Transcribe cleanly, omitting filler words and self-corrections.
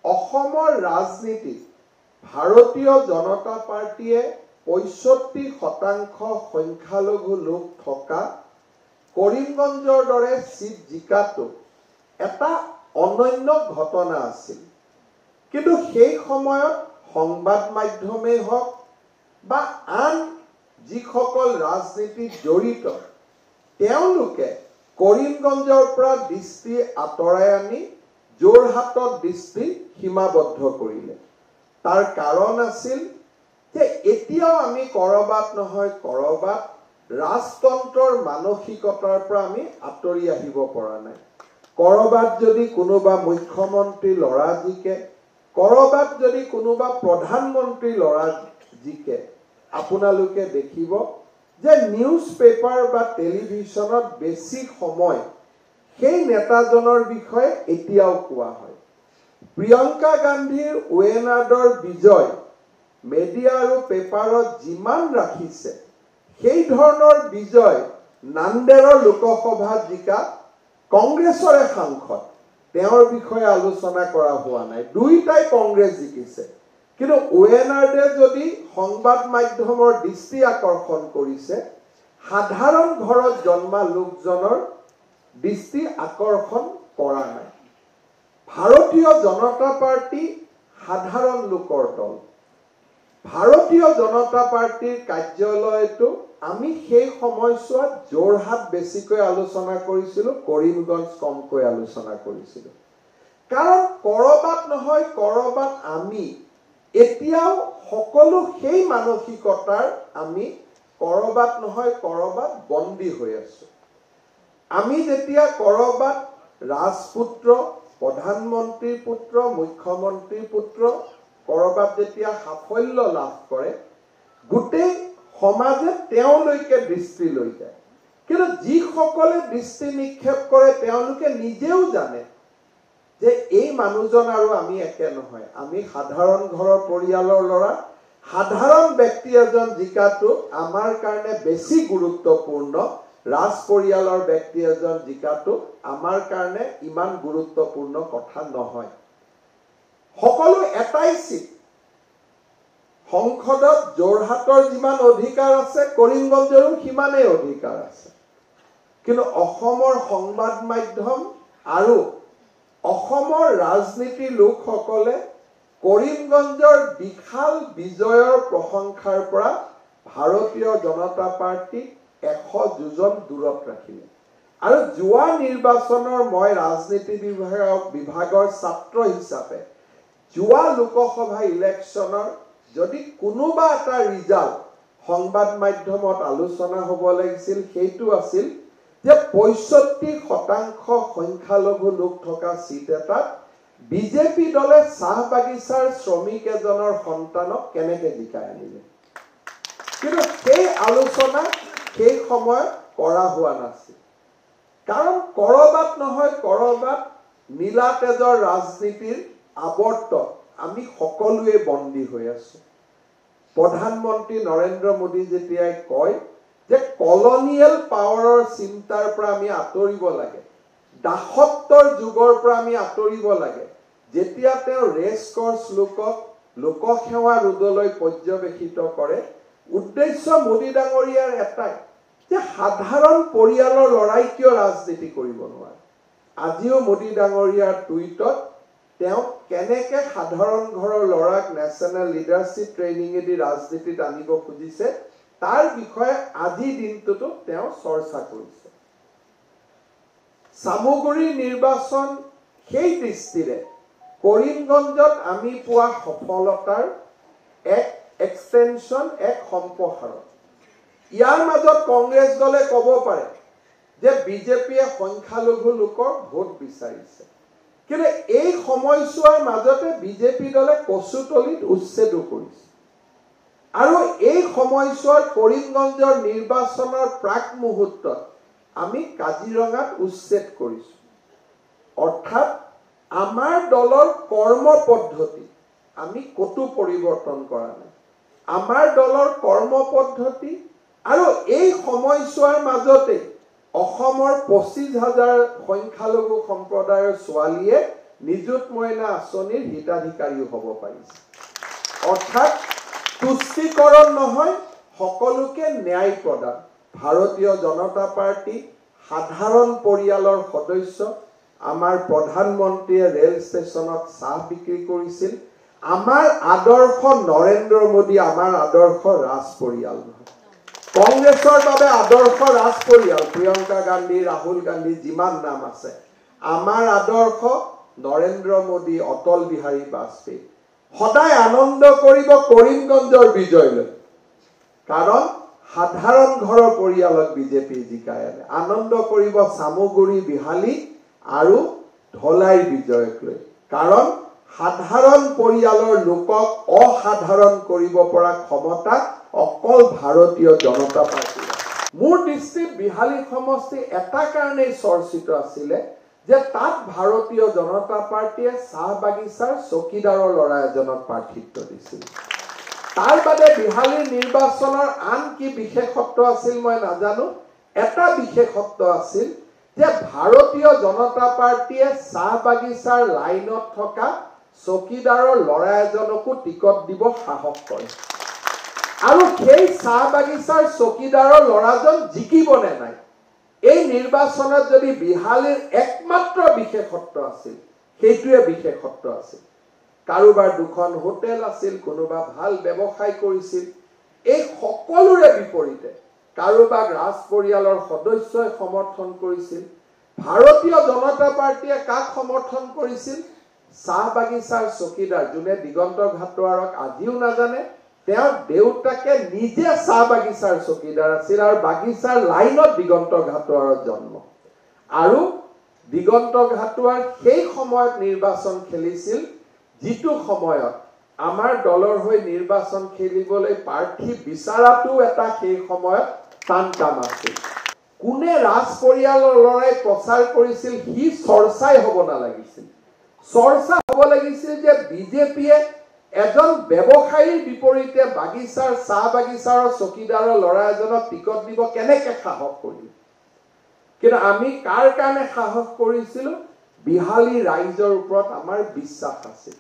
অসমৰ ৰাজনীতিত ভাৰতীয় জনতা পাৰ্টিয়ে 65% সংখ্যালঘু লোক থকা কৰিমগঞ্জৰ দৰে সিট জিকাটো এটা অনন্য ঘটনা আছিল। কিন্তু সেই সময়ত সংবাদ মাধ্যমেই হওক বা আন যিসকল ৰাজনীতিত জড়িত তেওঁলোকে কৰিমগঞ্জৰ পৰা দৃষ্টি আঁতৰাই আনি যোৰহাটত দৃষ্টি সীমাবদ্ধ কৰিলে। তাৰ কাৰণ আছিল যে এতিয়াও আমি কৰবাত নহয় কৰবাত ৰাজতন্ত্ৰৰ মানসিকতাৰ পৰা আমি আঁতৰি আহিব পৰা নাই। কৰবাত যদি কোনোবা মুখ্যমন্ত্ৰী ল'ৰা জিকে, কৰবাত যদি কোনোবা প্ৰধানমন্ত্ৰী ল'ৰা জিকে, আপোনালোকে দেখিব যে নিউজ পেপাৰ বা টেলিভিছনত বেছি সময় সেই নেতাজনৰ বিষয়ে এতিয়াও কোৱা হয়। প্ৰিয়ংকা গান্ধীৰ ৱেনাৰ্ডৰ বিজয় মিডিয়া আৰু পেপাৰত যিমান ৰাখিছে, সেই ধৰণৰ বিজয় নান্দেৰৰ লোকসভাত জিকা কংগ্ৰেছৰে সাংসদ, তেওঁৰ বিষয়ে আলোচনা কৰা হোৱা নাই। দুইটাই কংগ্ৰেছ জিকিছে। কিন্তু ৱেনাৰ্ডে যদি সংবাদ মাধ্যমৰ দৃষ্টি আকৰ্ষণ কৰিছে, সাধাৰণ ঘৰত জন্মা লোকজনৰ দৃষ্টি আকৰ্ষণ কৰা নাই। ভাৰতীয় জনতা পাৰ্টি সাধাৰণ লোকৰ দল। ভাৰতীয় জনতা পাৰ্টিৰ কাৰ্যালয়টো আমি সেই সময়ছোৱাত যোৰহাট বেছিকৈ আলোচনা কৰিছিলোঁ, কৰিমগঞ্জ কমকৈ আলোচনা কৰিছিলোঁ। কাৰণ কৰবাত নহয় কৰবাত আমি এতিয়াও সকলো সেই মানসিকতাৰ আমি কৰবাত নহয় কৰবাত বন্দী হৈ আছো। আমি যেতিয়া কৰবাত ৰাজপুত্ৰ, প্ৰধানমন্ত্ৰীৰ পুত্ৰ, মুখ্যমন্ত্ৰীৰ পুত্ৰ কৰবাত যেতিয়া সাফল্য লাভ কৰে, গোটেই সমাজে তেওঁলৈকে দৃষ্টি লৈ যায়। কিন্তু যিসকলে দৃষ্টি নিক্ষেপ কৰে তেওঁলোকে নিজেও জানে যে এই মানুহজন আৰু আমি একে নহয়। আমি সাধাৰণ ঘৰৰ পৰিয়ালৰ ল'ৰা, সাধাৰণ ব্যক্তি এজন জিকাটো আমাৰ কাৰণে বেছি গুৰুত্বপূৰ্ণ, ৰাজ পৰিয়ালৰ ব্যক্তি এজন জিকাটো আমাৰ কাৰণে ইমান গুৰুত্বপূৰ্ণ কথা নহয়। সকলো এটাই চিট। সংসদত যোৰহাটৰ যিমান অধিকাৰ আছে, কৰিমগঞ্জৰো সিমানেই অধিকাৰ আছে। কিন্তু অসমৰ সংবাদ মাধ্যম আৰু অসমৰ ৰাজনীতিৰ লোকসকলে কৰিমগঞ্জৰ বিশাল বিজয়ৰ প্ৰশংসাৰ পৰা ভাৰতীয় জনতা পাৰ্টিক 100 যোজন দূৰত ৰাখিলে। আৰু যোৱা নিৰ্বাচনৰ মই ৰাজনীতি বিভাগৰ ছাত্ৰ হিচাপে যোৱা লোকসভা ইলেকশ্যনৰ যদি কোনোবা এটা ৰিজাল্ট সংবাদ মাধ্যমত আলোচনা হ'ব লাগিছিল, সেইটো আছিল যে 65% সংখ্যালঘু লোক থকা সিট এটাত বিজেপি দলে চাহ বাগিচাৰ শ্ৰমিক এজনৰ সন্তানক কেনেকে জিকাই আনিলে। কিন্তু সেই আলোচনা সেই সময়ত কৰা হোৱা নাছিল। কাৰণ কৰবাত নহয় কৰবাত নীলা তেজৰ ৰাজনীতিৰ আৱৰ্তত আমি সকলোৱে বন্দী হৈ আছো। প্ৰধানমন্ত্ৰী নৰেন্দ্ৰ মোদী যেতিয়াই কয় যে কলনিয়েল পাৱাৰৰ চিন্তাৰ পৰা আমি আঁতৰিব লাগে, দাসত্বৰ যুগৰ পৰা আমি আঁতৰিব লাগে, যেতিয়া তেওঁ ৰেচ কৰ্চ লোকসেৱা ৰোডলৈ পৰ্যবেক্ষিত কৰে, উদ্দেশ্য মোদী ডাঙৰীয়াৰ এটাই যে সাধাৰণ পৰিয়ালৰ লৰাই কিয় ৰাজনীতি কৰিব নোৱাৰে। আজিও মোদী ডাঙৰীয়াৰ টুইটত তেওঁ কেনেকে সাধাৰণ ঘৰৰ ল'ৰাক নেশ্যনেল লিডাৰশ্বিপ ট্ৰেইনিঙেদি ৰাজনীতিত আনিব খুজিছে তাৰ বিষয়ে আজিৰ দিনটোতো তেওঁ চৰ্চা কৰিছে। সামগ্ৰী নিৰ্বাচন সেই দৃষ্টিৰে কৰিমগঞ্জত আমি পোৱা সফলতাৰ এক এক্সটেনশন, এক সম্প্ৰসাৰণ। ইয়াৰ মাজত কংগ্ৰেছ দলে ক'ব পাৰে যে বিজেপিয়ে সংখ্যালঘু লোকৰ ভোট বিচাৰিছে। কিন্তু এই সময়ছোৱাৰ মাজতে বিজেপি দলে কচুতলিত উচ্ছেদো কৰিছে। আৰু এই সময়ছোৱাত কৰিমগঞ্জৰ নিৰ্বাচনৰ প্ৰাক মুহূৰ্তত আমি কাজিৰঙাত উচ্ছেদ কৰিছো। অৰ্থাৎ আমাৰ দলৰ কৰ্ম পদ্ধতি আমি কতো পৰিৱৰ্তন কৰা নাই। আমাৰ দলৰ কৰ্ম পদ্ধতি আৰু এই সময়ছোৱাৰ মাজতে অসমৰ 25,000 সংখ্যালঘু সম্প্ৰদায়ৰ ছোৱালীয়ে নিযুত মইনা আঁচনিৰ হিতাধিকাৰীও হ'ব পাৰিছে। অৰ্থাৎ তুষ্টিকৰণ নহয়, সকলোকে ন্যায় প্ৰদান। ভাৰতীয় জনতা পাৰ্টি সাধাৰণ পৰিয়ালৰ সদস্য, আমাৰ প্ৰধানমন্ত্ৰীয়ে ৰেল ষ্টেচনত চাহ বিক্ৰী কৰিছিল। আমাৰ আদৰ্শ নৰেন্দ্ৰ মোদী, আমাৰ আদৰ্শ ৰাজ পৰিয়াল নহয়। কংগ্ৰেছৰ বাবে আদৰ্শ ৰাজ পৰিয়াল, প্ৰিয়ংকা গান্ধী, ৰাহুল গান্ধী, যিমান নাম আছে। আমাৰ আদৰ্শ নৰেন্দ্ৰ মোদী, অটল বিহাৰী বাজপেয়ী। সদায় আনন্দ কৰিব কৰিমগঞ্জৰ বিজয়লৈ, কাৰণ সাধাৰণ ঘৰৰ পৰিয়ালক বিজেপি জিকাই আনে। আনন্দ কৰিব চামুগুৰি, বিহালী আৰু ধলাইৰ বিজয়ক লৈ, কাৰণ সাধাৰণ পৰিয়ালৰ লোকক অসাধাৰণ কৰিব পৰা ক্ষমতা অকল ভাৰতীয় জনতা পাৰ্টিৰ। মোৰ দৃষ্টিত বিহালী সমষ্টি এটা কাৰণেই চৰ্চিত আছিলে যে তাত ভাৰতীয় জনতা পাৰ্টিয়ে চাহ বাগিচাৰ চকীদাৰৰ ল'ৰা এজনক প্ৰাৰ্থিত্ব দিছিল। তাৰ বাদে বিহালীৰ নিৰ্বাচনৰ আন কি বিশেষত্ব আছিল মই নাজানো। এটা বিশেষত্ব আছিল যে ভাৰতীয় জনতা পাৰ্টিয়ে চাহ বাগিচাৰ লাইনত থকা চকীদাৰৰ ল'ৰা এজনকো টিকট দিব সাহস কৰে। আৰু সেই চাহ বাগিচাৰ চকীদাৰৰ ল'ৰাজন জিকিবনে নাই, এই নিৰ্বাচনত যদি বিহালীৰ একমাত্ৰ বিশেষত্ব আছিল, সেইটোৱে বিশেষত্ব আছিল। কাৰোবাৰ দুখন হোটেল আছিল, কোনোবা ভাল ব্যৱসায় কৰিছিল। এই সকলোৰে বিপৰীতে কাৰোবাক ৰাজ পৰিয়ালৰ সদস্যই সমৰ্থন কৰিছিল। ভাৰতীয় জনতা পাৰ্টিয়ে কাক সমৰ্থন কৰিছিল? চাহ বাগিচাৰ চকীদাৰ, যোনে দিগন্ত ঘাটোৱাৰক আজিও নাজানে। তেওঁৰ দেউতাকে নিজে চাহ বাগিচাৰ চকীদাৰ আছিল আৰু বাগিচাৰ লাইনত দিগন্ত ঘাটোৱাৰৰ জন্ম। আৰু দিগন্ত ঘাটোৱাৰ সেই সময়ত নিৰ্বাচন খেলিছিল, যিটো সময়ত আমাৰ দলৰ হৈ নিৰ্বাচন খেলিবলৈ প্ৰাৰ্থী বিচৰাটো এটা সেই সময়ত টান কাম আছিল। কোনে ৰাজ পৰিয়ালৰ ল'ৰাই প্ৰচাৰ কৰিছিল সি চৰ্চাই হ'ব নালাগিছিল। চৰ্চা হ'ব লাগিছিল যে বিজেপিয়ে এজন ব্যৱসায়ীৰ বিপৰীতে বাগিচাৰ চাহ বাগিচাৰ চকীদাৰৰ ল'ৰা এজনক টিকট দিব কেনেকে সাহস কৰিল। কিন্তু আমি কাৰ কাৰণে সাহস কৰিছিলো? বিহালী ৰাইজৰ ওপৰত আমাৰ বিশ্বাস আছিল।